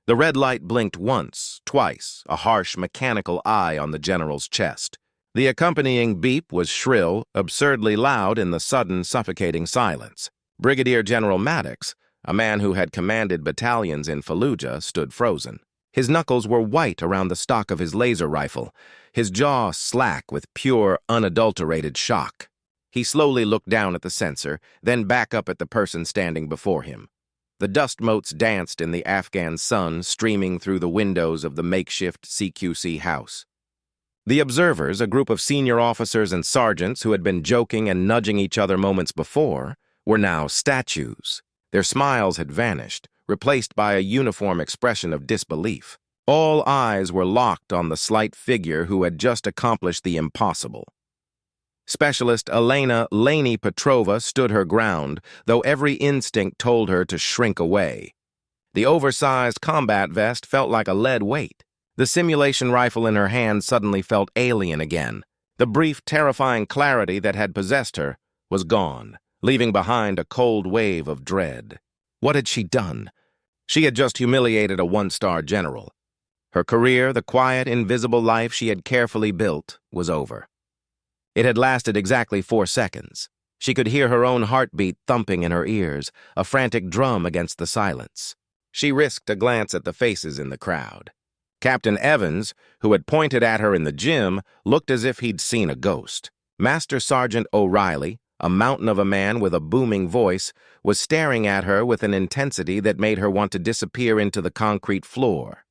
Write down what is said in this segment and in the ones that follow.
The red light blinked once, twice, a harsh mechanical eye on the general's chest. The accompanying beep was shrill, absurdly loud in the sudden, suffocating silence. Brigadier General Maddox, a man who had commanded battalions in Fallujah, stood frozen. His knuckles were white around the stock of his laser rifle, his jaw slack with pure, unadulterated shock. He slowly looked down at the sensor, then back up at the person standing before him. The dust motes danced in the Afghan sun, streaming through the windows of the makeshift CQC house. The observers, a group of senior officers and sergeants who had been joking and nudging each other moments before, were now statues. Their smiles had vanished, replaced by a uniform expression of disbelief. All eyes were locked on the slight figure who had just accomplished the impossible. Specialist Elena "Laney" Petrova stood her ground, though every instinct told her to shrink away. The oversized combat vest felt like a lead weight. The simulation rifle in her hand suddenly felt alien again. The brief, terrifying clarity that had possessed her was gone, leaving behind a cold wave of dread. What had she done? She had just humiliated a one-star general. Her career, the quiet, invisible life she had carefully built, was over. It had lasted exactly 4 seconds. She could hear her own heartbeat thumping in her ears, a frantic drum against the silence. She risked a glance at the faces in the crowd. Captain Evans, who had pointed at her in the gym, looked as if he'd seen a ghost. Master Sergeant O'Reilly, a mountain of a man with a booming voice, was staring at her with an intensity that made her want to disappear into the concrete floor.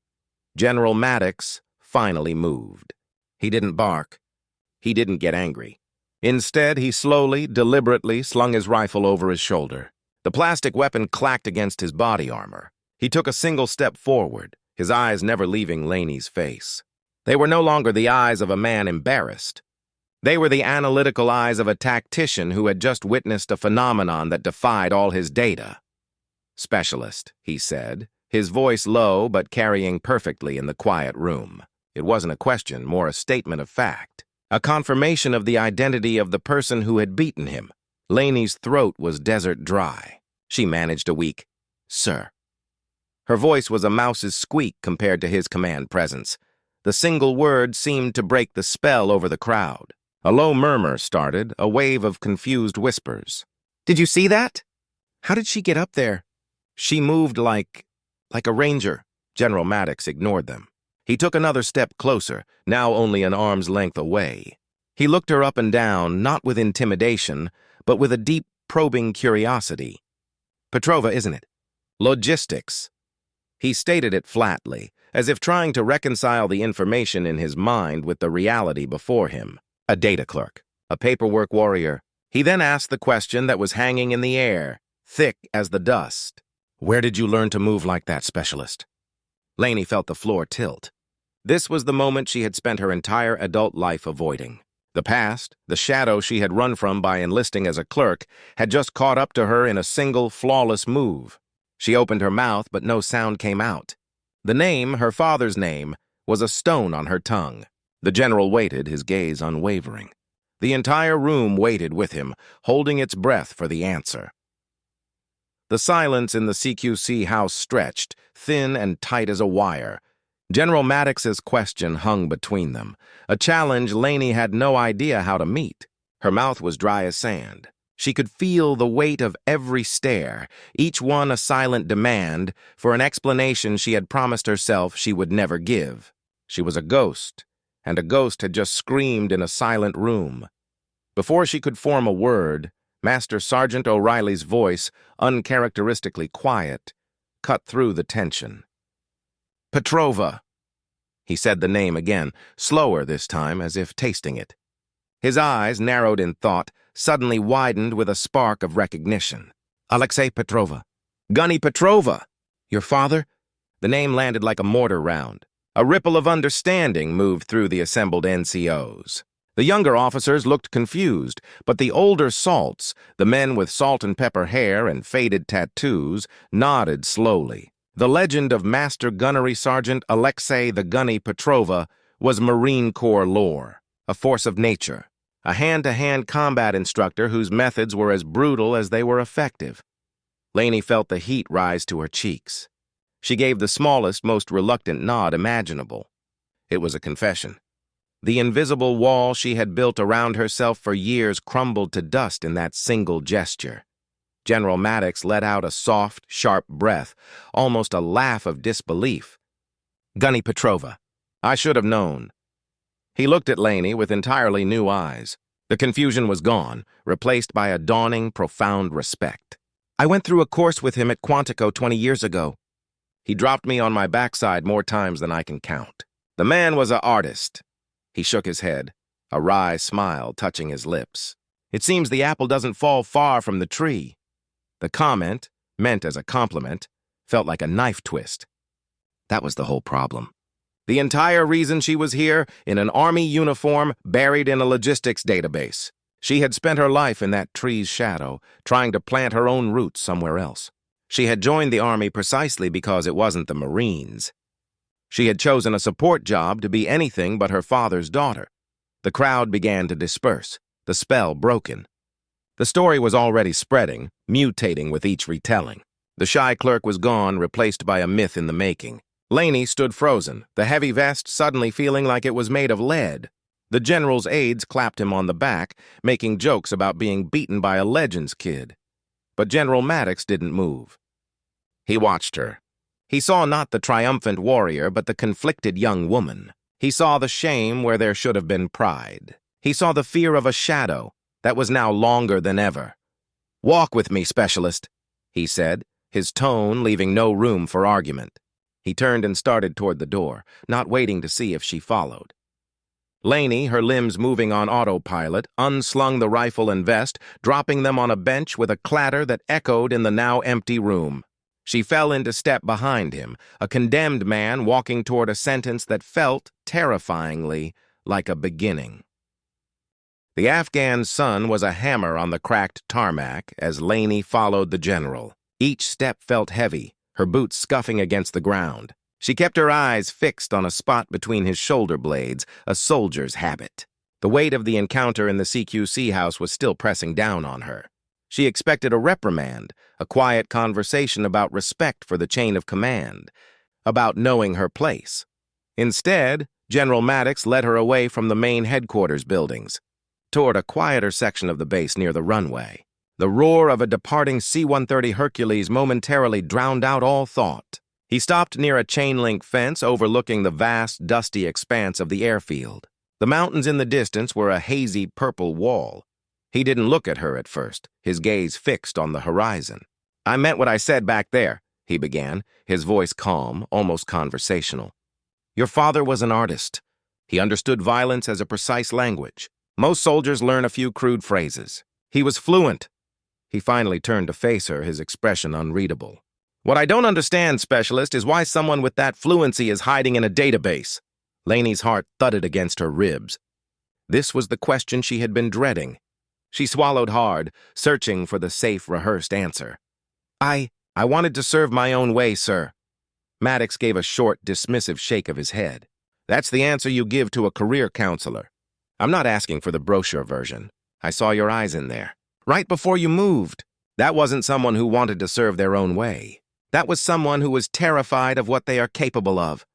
General Maddox finally moved. He didn't bark. He didn't get angry. Instead, he slowly, deliberately slung his rifle over his shoulder. The plastic weapon clacked against his body armor. He took a single step forward, his eyes never leaving Laney's face. They were no longer the eyes of a man embarrassed. They were the analytical eyes of a tactician who had just witnessed a phenomenon that defied all his data. "Specialist," he said, his voice low but carrying perfectly in the quiet room. It wasn't a question, more a statement of fact. A confirmation of the identity of the person who had beaten him. Laney's throat was desert dry. She managed a weak, "Sir." Her voice was a mouse's squeak compared to his command presence. The single word seemed to break the spell over the crowd. A low murmur started, a wave of confused whispers. "Did you see that? How did she get up there?" "She moved like a ranger." General Maddox ignored them. He took another step closer, now only an arm's length away. He looked her up and down, not with intimidation, but with a deep, probing curiosity. "Petrova, isn't it? Logistics." He stated it flatly, as if trying to reconcile the information in his mind with the reality before him. A data clerk, a paperwork warrior. He then asked the question that was hanging in the air, thick as the dust. "Where did you learn to move like that, Specialist?" Laney felt the floor tilt. This was the moment she had spent her entire adult life avoiding. The past, the shadow she had run from by enlisting as a clerk, had just caught up to her in a single, flawless move. She opened her mouth, but no sound came out. The name, her father's name, was a stone on her tongue. The general waited, his gaze unwavering. The entire room waited with him, holding its breath for the answer. The silence in the CQC house stretched, thin and tight as a wire. General Maddox's question hung between them, a challenge Laney had no idea how to meet. Her mouth was dry as sand. She could feel the weight of every stare, each one a silent demand for an explanation she had promised herself she would never give. She was a ghost, and a ghost had just screamed in a silent room. Before she could form a word, Master Sergeant O'Reilly's voice, uncharacteristically quiet, cut through the tension. "Petrova." He said the name again, slower this time, as if tasting it. His eyes, narrowed in thought, suddenly widened with a spark of recognition. "Alexei Petrova. Gunny Petrova. Your father?" The name landed like a mortar round. A ripple of understanding moved through the assembled NCOs. The younger officers looked confused, but the older salts, the men with salt and pepper hair and faded tattoos, nodded slowly. The legend of Master Gunnery Sergeant Alexei the Gunny Petrova was Marine Corps lore, a force of nature, a hand-to-hand combat instructor whose methods were as brutal as they were effective. Laney felt the heat rise to her cheeks. She gave the smallest, most reluctant nod imaginable. It was a confession. The invisible wall she had built around herself for years crumbled to dust in that single gesture. General Maddox let out a soft, sharp breath, almost a laugh of disbelief. "Gunny Petrova. I should have known." He looked at Laney with entirely new eyes. The confusion was gone, replaced by a dawning, profound respect. "I went through a course with him at Quantico 20 years ago. He dropped me on my backside more times than I can count. The man was an artist." He shook his head, a wry smile touching his lips. "It seems the apple doesn't fall far from the tree." The comment, meant as a compliment, felt like a knife twist. That was the whole problem. The entire reason she was here, in an army uniform, buried in a logistics database. She had spent her life in that tree's shadow, trying to plant her own roots somewhere else. She had joined the army precisely because it wasn't the Marines. She had chosen a support job to be anything but her father's daughter. The crowd began to disperse, the spell broken. The story was already spreading, mutating with each retelling. The shy clerk was gone, replaced by a myth in the making. Laney stood frozen, the heavy vest suddenly feeling like it was made of lead. The general's aides clapped him on the back, making jokes about being beaten by a Legends kid. But General Maddox didn't move. He watched her. He saw not the triumphant warrior, but the conflicted young woman. He saw the shame where there should have been pride. He saw the fear of a shadow that was now longer than ever. "Walk with me, Specialist," he said, his tone leaving no room for argument. He turned and started toward the door, not waiting to see if she followed. Laney, her limbs moving on autopilot, unslung the rifle and vest, dropping them on a bench with a clatter that echoed in the now empty room. She fell into step behind him, a condemned man walking toward a sentence that felt, terrifyingly, like a beginning. The Afghan sun was a hammer on the cracked tarmac as Laney followed the general. Each step felt heavy, her boots scuffing against the ground. She kept her eyes fixed on a spot between his shoulder blades, a soldier's habit. The weight of the encounter in the CQC house was still pressing down on her. She expected a reprimand, a quiet conversation about respect for the chain of command, about knowing her place. Instead, General Maddox led her away from the main headquarters buildings, toward a quieter section of the base near the runway. The roar of a departing C-130 Hercules momentarily drowned out all thought. He stopped near a chain-link fence overlooking the vast, dusty expanse of the airfield. The mountains in the distance were a hazy purple wall. He didn't look at her at first, his gaze fixed on the horizon. "I meant what I said back there," he began, his voice calm, almost conversational. "Your father was an artist. He understood violence as a precise language. Most soldiers learn a few crude phrases. He was fluent." He finally turned to face her, his expression unreadable. "What I don't understand, Specialist, is why someone with that fluency is hiding in a database." Laney's heart thudded against her ribs. This was the question she had been dreading. She swallowed hard, searching for the safe, rehearsed answer. I wanted to serve my own way, sir." Maddox gave a short, dismissive shake of his head. "That's the answer you give to a career counselor. I'm not asking for the brochure version. I saw your eyes in there. Right before you moved. That wasn't someone who wanted to serve their own way. That was someone who was terrified of what they are capable of."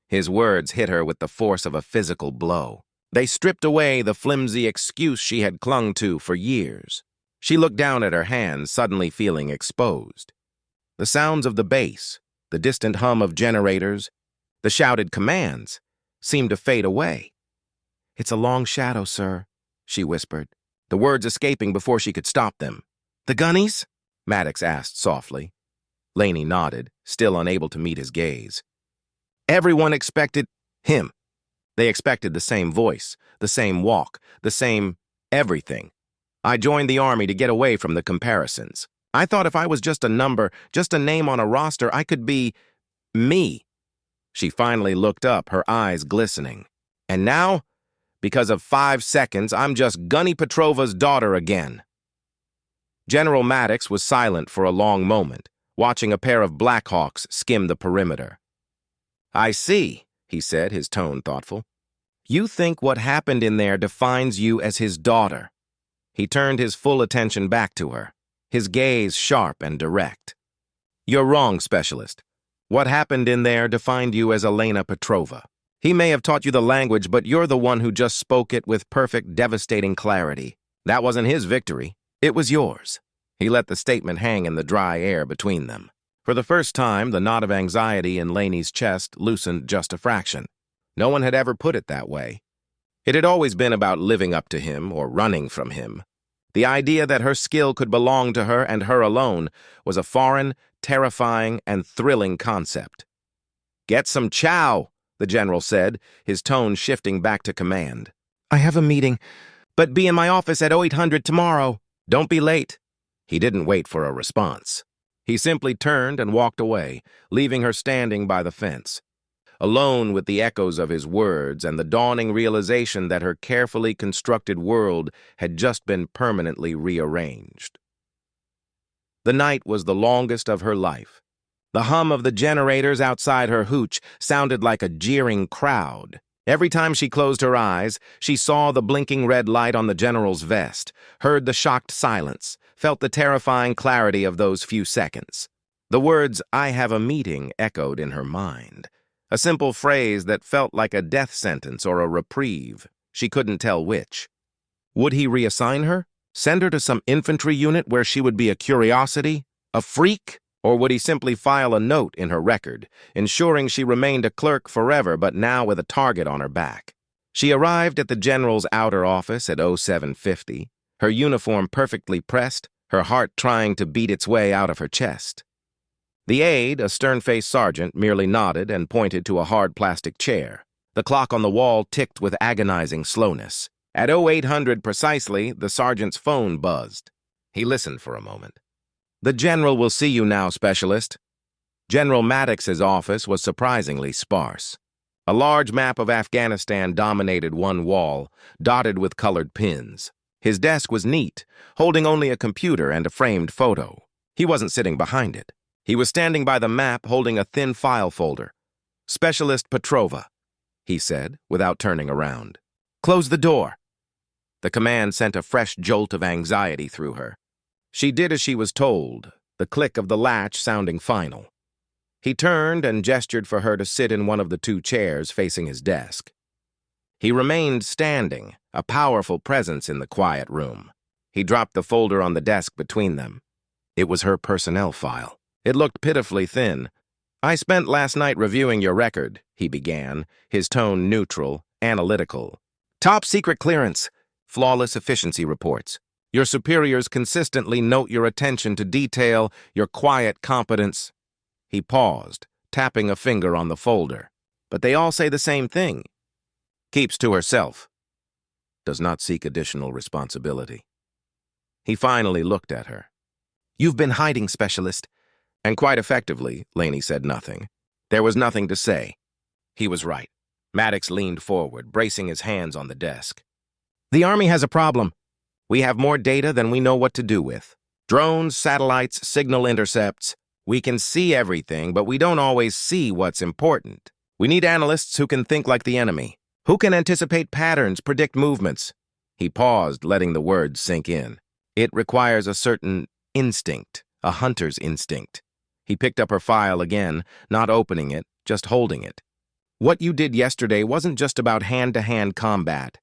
His words hit her with the force of a physical blow. They stripped away the flimsy excuse she had clung to for years. She looked down at her hands, suddenly feeling exposed. The sounds of the base, the distant hum of generators, the shouted commands, seemed to fade away. "It's a long shadow, sir," she whispered, the words escaping before she could stop them. "The gunnies?" Maddox asked softly. Laney nodded, still unable to meet his gaze. Everyone expected him. They expected the same voice, the same walk, the same everything. I joined the army to get away from the comparisons. I thought if I was just a number, just a name on a roster, I could be me. She finally looked up, her eyes glistening. And now, because of 5 seconds, I'm just Gunny Petrova's daughter again. General Maddox was silent for a long moment, watching a pair of Blackhawks skim the perimeter. "I see," he said, his tone thoughtful. "You think what happened in there defines you as his daughter." He turned his full attention back to her, his gaze sharp and direct. "You're wrong, Specialist. What happened in there defined you as Elena Petrova. He may have taught you the language, but you're the one who just spoke it with perfect, devastating clarity. That wasn't his victory. It was yours." He let the statement hang in the dry air between them. For the first time, the knot of anxiety in Laney's chest loosened just a fraction. No one had ever put it that way. It had always been about living up to him or running from him. The idea that her skill could belong to her and her alone was a foreign, terrifying, and thrilling concept. "Get some chow," the general said, his tone shifting back to command. "I have a meeting, but be in my office at 0800 tomorrow. Don't be late." He didn't wait for a response. He simply turned and walked away, leaving her standing by the fence, alone with the echoes of his words and the dawning realization that her carefully constructed world had just been permanently rearranged. The night was the longest of her life. The hum of the generators outside her hooch sounded like a jeering crowd. Every time she closed her eyes, she saw the blinking red light on the general's vest, heard the shocked silence, felt the terrifying clarity of those few seconds. The words, "I have a meeting," echoed in her mind. A simple phrase that felt like a death sentence or a reprieve. She couldn't tell which. Would he reassign her? Send her to some infantry unit where she would be a curiosity? A freak? Or would he simply file a note in her record, ensuring she remained a clerk forever but now with a target on her back? She arrived at the general's outer office at 0750, her uniform perfectly pressed, her heart trying to beat its way out of her chest. The aide, a stern-faced sergeant, merely nodded and pointed to a hard plastic chair. The clock on the wall ticked with agonizing slowness. At 0800 precisely, the sergeant's phone buzzed. He listened for a moment. "The general will see you now, specialist." General Maddox's office was surprisingly sparse. A large map of Afghanistan dominated one wall, dotted with colored pins. His desk was neat, holding only a computer and a framed photo. He wasn't sitting behind it. He was standing by the map holding a thin file folder. "Specialist Petrova," he said, without turning around. "Close the door." The command sent a fresh jolt of anxiety through her. She did as she was told, the click of the latch sounding final. He turned and gestured for her to sit in one of the two chairs facing his desk. He remained standing, a powerful presence in the quiet room. He dropped the folder on the desk between them. It was her personnel file. It looked pitifully thin. "I spent last night reviewing your record," he began, his tone neutral, analytical. "Top secret clearance, flawless efficiency reports. Your superiors consistently note your attention to detail, your quiet competence." He paused, tapping a finger on the folder. "But they all say the same thing. Keeps to herself. Does not seek additional responsibility." He finally looked at her. "You've been hiding, specialist." And quite effectively, Laney said nothing. There was nothing to say. He was right. Maddox leaned forward, bracing his hands on the desk. "The Army has a problem. We have more data than we know what to do with. Drones, satellites, signal intercepts. We can see everything, but we don't always see what's important. We need analysts who can think like the enemy, who can anticipate patterns, predict movements." He paused, letting the words sink in. "It requires a certain instinct, a hunter's instinct." He picked up her file again, not opening it, just holding it. "What you did yesterday wasn't just about hand-to-hand combat.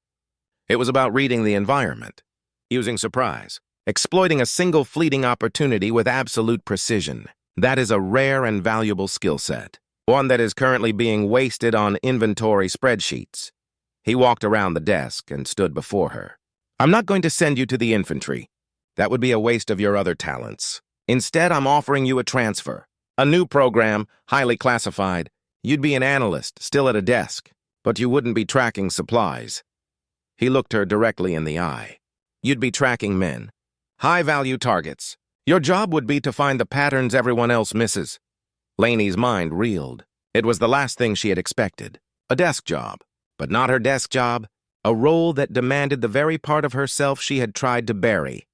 It was about reading the environment, using surprise, exploiting a single fleeting opportunity with absolute precision. That is a rare and valuable skill set, one that is currently being wasted on inventory spreadsheets." He walked around the desk and stood before her. "I'm not going to send you to the infantry. That would be a waste of your other talents. Instead, I'm offering you a transfer, a new program, highly classified. You'd be an analyst, still at a desk, but you wouldn't be tracking supplies." He looked her directly in the eye. "You'd be tracking men, high-value targets. Your job would be to find the patterns everyone else misses." Laney's mind reeled. It was the last thing she had expected. A desk job, but not her desk job. A role that demanded the very part of herself she had tried to bury.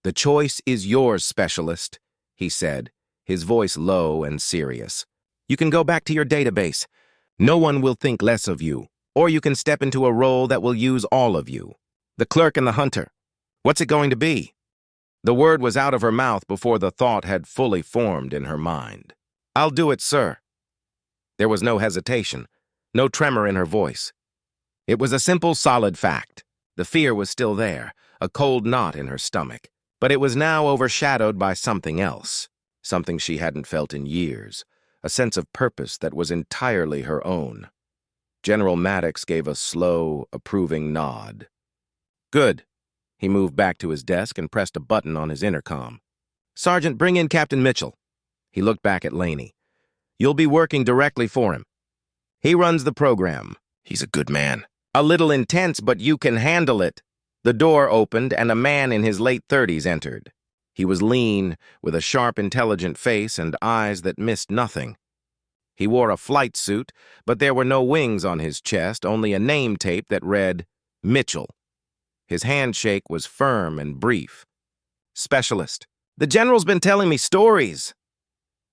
"The choice is yours, specialist," he said, his voice low and serious. "You can go back to your database. No one will think less of you. Or you can step into a role that will use all of you. The clerk and the hunter. What's it going to be?" The word was out of her mouth before the thought had fully formed in her mind. "I'll do it, sir." There was no hesitation, no tremor in her voice. It was a simple, solid fact. The fear was still there, a cold knot in her stomach, but it was now overshadowed by something else, something she hadn't felt in years, a sense of purpose that was entirely her own. General Maddox gave a slow, approving nod. "Good." He moved back to his desk and pressed a button on his intercom. "Sergeant, bring in Captain Mitchell." He looked back at Laney. "You'll be working directly for him. He runs the program. He's a good man. A little intense, but you can handle it." The door opened, and a man in his late 30s entered. He was lean, with a sharp, intelligent face and eyes that missed nothing. He wore a flight suit, but there were no wings on his chest, only a name tape that read, Mitchell. His handshake was firm and brief. "Specialist. The General's been telling me stories."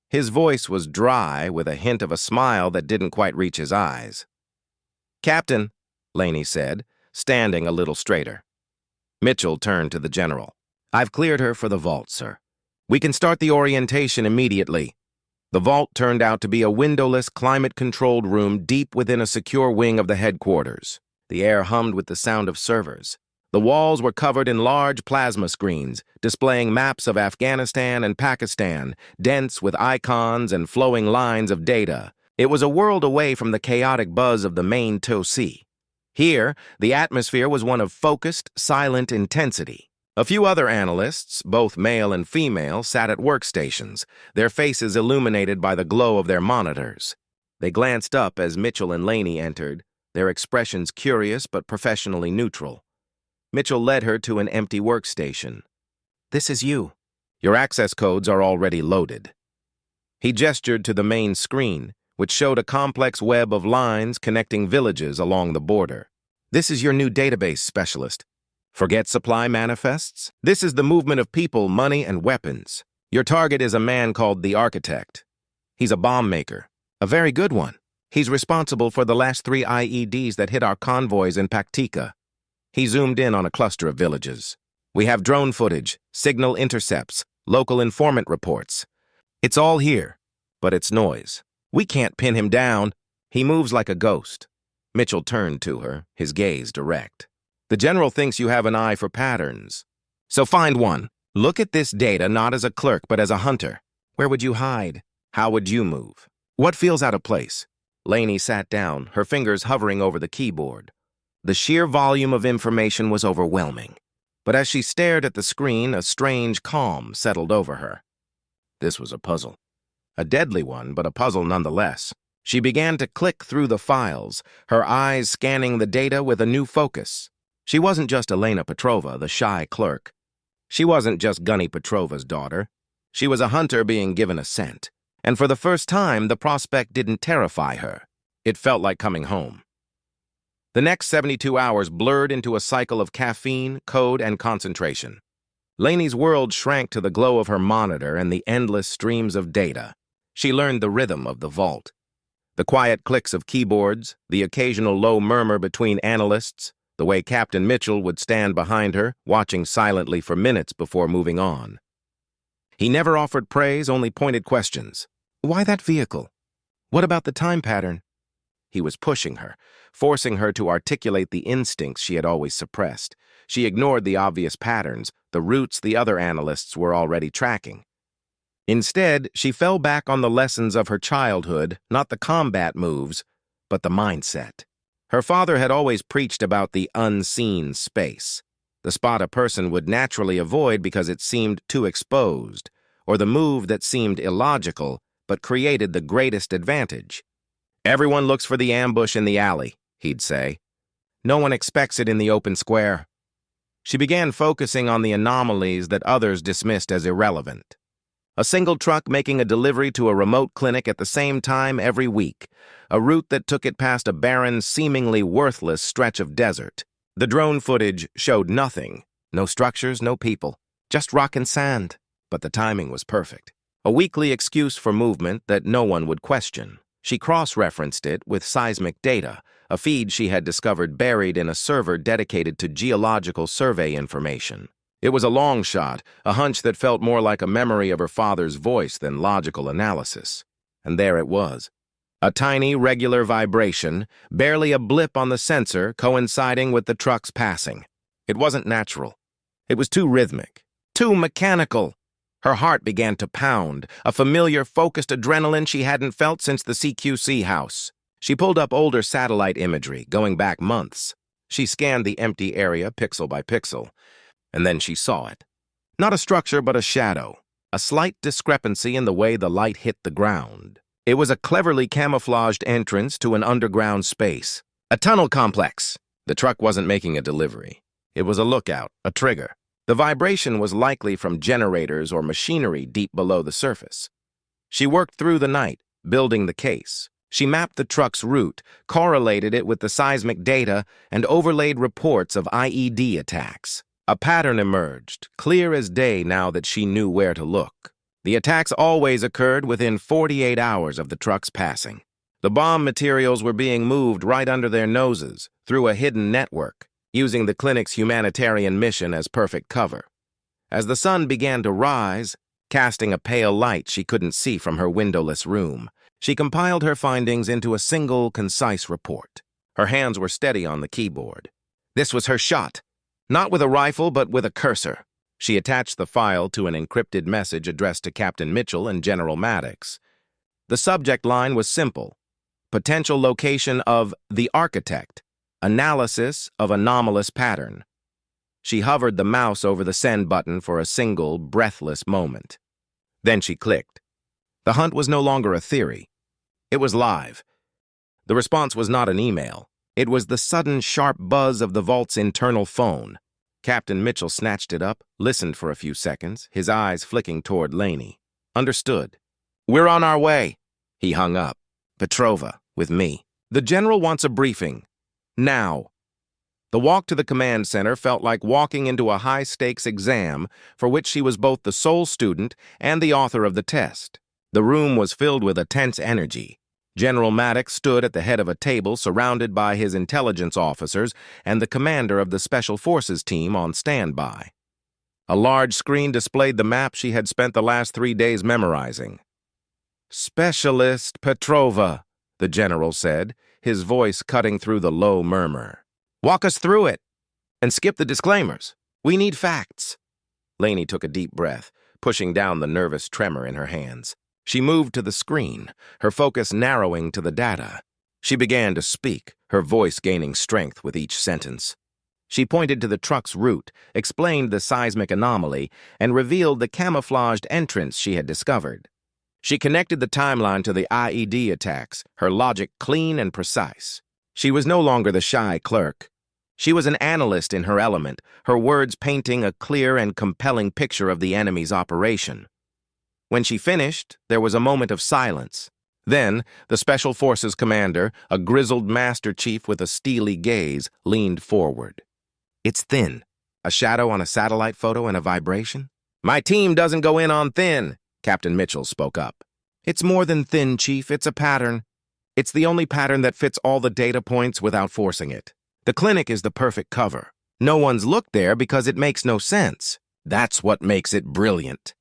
His voice was dry, with a hint of a smile that didn't quite reach his eyes. "Captain," Laney said, standing a little straighter. Mitchell turned to the General. "I've cleared her for the vault, sir. We can start the orientation immediately." The vault turned out to be a windowless, climate-controlled room deep within a secure wing of the headquarters. The air hummed with the sound of servers. The walls were covered in large plasma screens, displaying maps of Afghanistan and Pakistan, dense with icons and flowing lines of data. It was a world away from the chaotic buzz of the main TOC. Here, the atmosphere was one of focused, silent intensity. A few other analysts, both male and female, sat at workstations, their faces illuminated by the glow of their monitors. They glanced up as Mitchell and Laney entered, their expressions curious but professionally neutral. Mitchell led her to an empty workstation. "This is you. Your access codes are already loaded." He gestured to the main screen, which showed a complex web of lines connecting villages along the border. "This is your new database, Specialist. Forget supply manifests? This is the movement of people, money, and weapons. Your target is a man called the Architect. He's a bomb maker, a very good one. He's responsible for the last 3 IEDs that hit our convoys in Paktika." He zoomed in on a cluster of villages. "We have drone footage, signal intercepts, local informant reports. It's all here, but it's noise. We can't pin him down. He moves like a ghost." Mitchell turned to her, his gaze direct. "The General thinks you have an eye for patterns. So find one. Look at this data not as a clerk, but as a hunter. Where would you hide? How would you move? What feels out of place?" Laney sat down, her fingers hovering over the keyboard. The sheer volume of information was overwhelming. But as she stared at the screen, a strange calm settled over her. This was a puzzle. A deadly one, but a puzzle nonetheless. She began to click through the files, her eyes scanning the data with a new focus. She wasn't just Elena Petrova, the shy clerk. She wasn't just Gunny Petrova's daughter. She was a hunter being given a scent. And for the first time, the prospect didn't terrify her. It felt like coming home. The next 72 hours blurred into a cycle of caffeine, code, and concentration. Laney's world shrank to the glow of her monitor and the endless streams of data. She learned the rhythm of the vault. The quiet clicks of keyboards, the occasional low murmur between analysts, the way Captain Mitchell would stand behind her, watching silently for minutes before moving on. He never offered praise, only pointed questions. Why that vehicle? What about the time pattern? He was pushing her, forcing her to articulate the instincts she had always suppressed. She ignored the obvious patterns, the routes the other analysts were already tracking. Instead, she fell back on the lessons of her childhood, not the combat moves, but the mindset. Her father had always preached about the unseen space, the spot a person would naturally avoid because it seemed too exposed, or the move that seemed illogical but created the greatest advantage. "Everyone looks for the ambush in the alley," he'd say. "No one expects it in the open square." She began focusing on the anomalies that others dismissed as irrelevant. A single truck making a delivery to a remote clinic at the same time every week, a route that took it past a barren, seemingly worthless stretch of desert. The drone footage showed nothing. No structures, no people, just rock and sand. But the timing was perfect. A weekly excuse for movement that no one would question. She cross-referenced it with seismic data, a feed she had discovered buried in a server dedicated to geological survey information. It was a long shot, a hunch that felt more like a memory of her father's voice than logical analysis. And there it was. A tiny, regular vibration, barely a blip on the sensor coinciding with the truck's passing. It wasn't natural. It was too rhythmic, too mechanical. Her heart began to pound, a familiar, focused adrenaline she hadn't felt since the CQC house. She pulled up older satellite imagery, going back months. She scanned the empty area pixel by pixel, and then she saw it. Not a structure, but a shadow, a slight discrepancy in the way the light hit the ground. It was a cleverly camouflaged entrance to an underground space. A tunnel complex. The truck wasn't making a delivery. It was a lookout, a trigger. The vibration was likely from generators or machinery deep below the surface. She worked through the night, building the case. She mapped the truck's route, correlated it with the seismic data, and overlaid reports of IED attacks. A pattern emerged, clear as day now that she knew where to look. The attacks always occurred within 48 hours of the truck's passing. The bomb materials were being moved right under their noses, through a hidden network, using the clinic's humanitarian mission as perfect cover. As the sun began to rise, casting a pale light she couldn't see from her windowless room, she compiled her findings into a single, concise report. Her hands were steady on the keyboard. This was her shot, not with a rifle, but with a cursor. She attached the file to an encrypted message addressed to Captain Mitchell and General Maddox. The subject line was simple: potential location of the architect, analysis of anomalous pattern. She hovered the mouse over the send button for a single, breathless moment. Then she clicked. The hunt was no longer a theory. It was live. The response was not an email. It was the sudden, sharp buzz of the vault's internal phone. Captain Mitchell snatched it up, listened for a few seconds, his eyes flicking toward Laney. Understood. "We're on our way." He hung up. "Petrova, with me. The general wants a briefing. Now." The walk to the command center felt like walking into a high-stakes exam for which she was both the sole student and the author of the test. The room was filled with a tense energy. General Maddox stood at the head of a table surrounded by his intelligence officers and the commander of the Special Forces team on standby. A large screen displayed the map she had spent the last 3 days memorizing. "Specialist Petrova," the general said, his voice cutting through the low murmur. "Walk us through it, and skip the disclaimers. We need facts." Laney took a deep breath, pushing down the nervous tremor in her hands. She moved to the screen, her focus narrowing to the data. She began to speak, her voice gaining strength with each sentence. She pointed to the truck's route, explained the seismic anomaly, and revealed the camouflaged entrance she had discovered. She connected the timeline to the IED attacks, her logic clean and precise. She was no longer the shy clerk. She was an analyst in her element, her words painting a clear and compelling picture of the enemy's operation. When she finished, there was a moment of silence. Then, the Special Forces commander, a grizzled master chief with a steely gaze, leaned forward. "It's thin. A shadow on a satellite photo and a vibration?" "My team doesn't go in on thin," Captain Mitchell spoke up. "It's more than thin, Chief. It's a pattern. It's the only pattern that fits all the data points without forcing it. The clinic is the perfect cover. No one's looked there because it makes no sense. That's what makes it brilliant."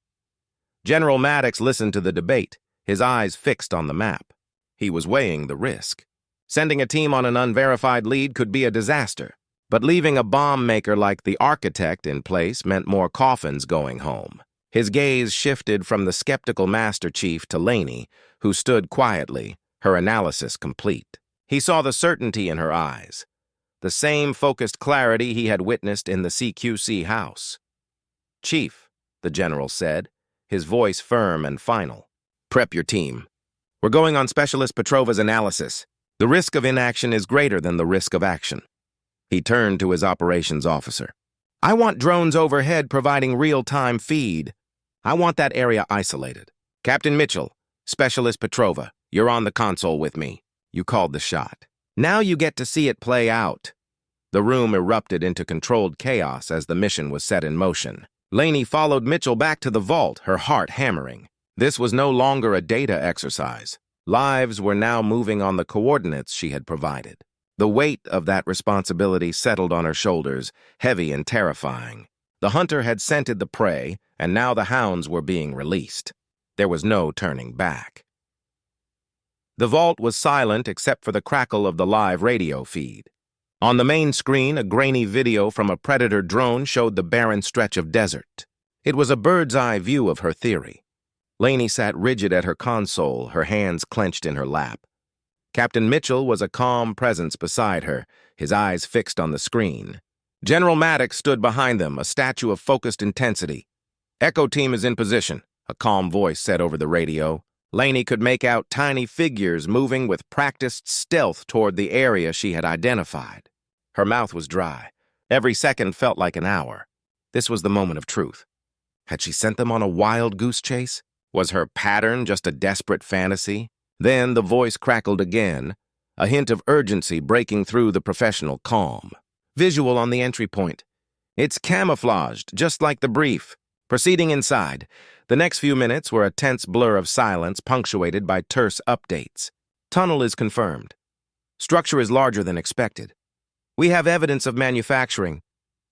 General Maddox listened to the debate, his eyes fixed on the map. He was weighing the risk. Sending a team on an unverified lead could be a disaster, but leaving a bomb maker like the architect in place meant more coffins going home. His gaze shifted from the skeptical Master Chief to Laney, who stood quietly, her analysis complete. He saw the certainty in her eyes, the same focused clarity he had witnessed in the CQC house. "Chief," the general said, his voice firm and final. "Prep your team. We're going on Specialist Petrova's analysis. The risk of inaction is greater than the risk of action." He turned to his operations officer. "I want drones overhead providing real-time feed. I want that area isolated. Captain Mitchell, Specialist Petrova, you're on the console with me." You called the shot. Now you get to see it play out. The room erupted into controlled chaos as the mission was set in motion. Laney followed Mitchell back to the vault, her heart hammering. This was no longer a data exercise. Lives were now moving on the coordinates she had provided. The weight of that responsibility settled on her shoulders, heavy and terrifying. The hunter had scented the prey, and now the hounds were being released. There was no turning back. The vault was silent except for the crackle of the live radio feed. On the main screen, a grainy video from a Predator drone showed the barren stretch of desert. It was a bird's-eye view of her theory. Laney sat rigid at her console, her hands clenched in her lap. Captain Mitchell was a calm presence beside her, his eyes fixed on the screen. General Maddox stood behind them, a statue of focused intensity. "Echo team is in position," a calm voice said over the radio. Laney could make out tiny figures moving with practiced stealth toward the area she had identified. Her mouth was dry. Every second felt like an hour. This was the moment of truth. Had she sent them on a wild goose chase? Was her pattern just a desperate fantasy? Then the voice crackled again, a hint of urgency breaking through the professional calm. "Visual on the entry point. It's camouflaged, just like the brief. Proceeding inside." The next few minutes were a tense blur of silence punctuated by terse updates. "Tunnel is confirmed. Structure is larger than expected. We have evidence of manufacturing.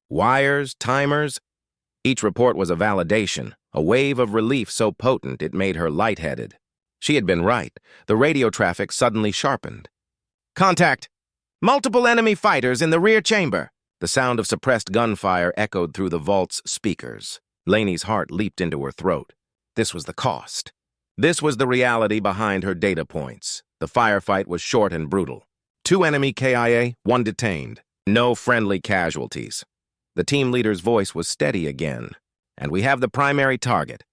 Wires, timers." Each report was a validation, a wave of relief so potent it made her lightheaded. She had been right. The radio traffic suddenly sharpened. "Contact! Multiple enemy fighters in the rear chamber." The sound of suppressed gunfire echoed through the vault's speakers. Laney's heart leaped into her throat. This was the cost. This was the reality behind her data points. The firefight was short and brutal. 2 enemy KIA, 1 detained. No friendly casualties. The team leader's voice was steady again. "And we have the primary target.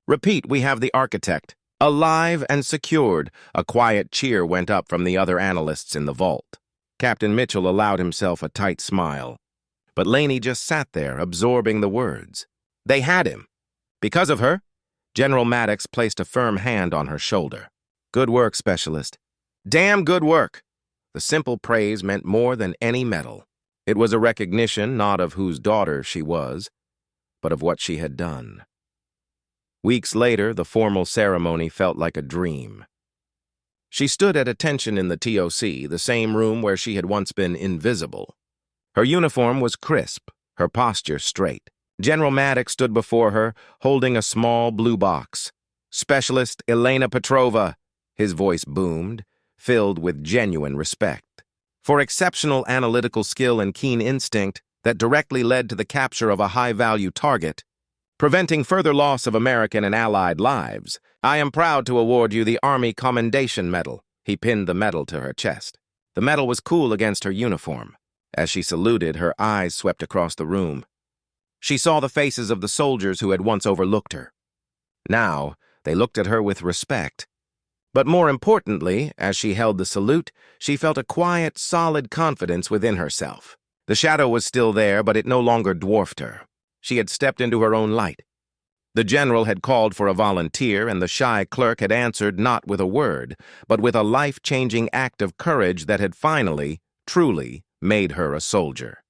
Repeat, we have the architect. Alive and secured." A quiet cheer went up from the other analysts in the vault. Captain Mitchell allowed himself a tight smile. But Laney just sat there, absorbing the words. They had him. Because of her, General Maddox placed a firm hand on her shoulder. "Good work, Specialist. Damn good work." The simple praise meant more than any medal. It was a recognition not of whose daughter she was, but of what she had done. Weeks later, the formal ceremony felt like a dream. She stood at attention in the TOC, the same room where she had once been invisible. Her uniform was crisp, her posture straight. General Maddox stood before her, holding a small blue box. "Specialist Elena Petrova," his voice boomed, filled with genuine respect. For exceptional analytical skill and keen instinct that directly led to the capture of a high-value target, preventing further loss of American and Allied lives, I am proud to award you the Army Commendation Medal. He pinned the medal to her chest. The medal was cool against her uniform. As she saluted, her eyes swept across the room. She saw the faces of the soldiers who had once overlooked her. Now, they looked at her with respect. But more importantly, as she held the salute, she felt a quiet, solid confidence within herself. The shadow was still there, but it no longer dwarfed her. She had stepped into her own light. The general had called for a volunteer, and the shy clerk had answered not with a word, but with a life-changing act of courage that had finally, truly, made her a soldier.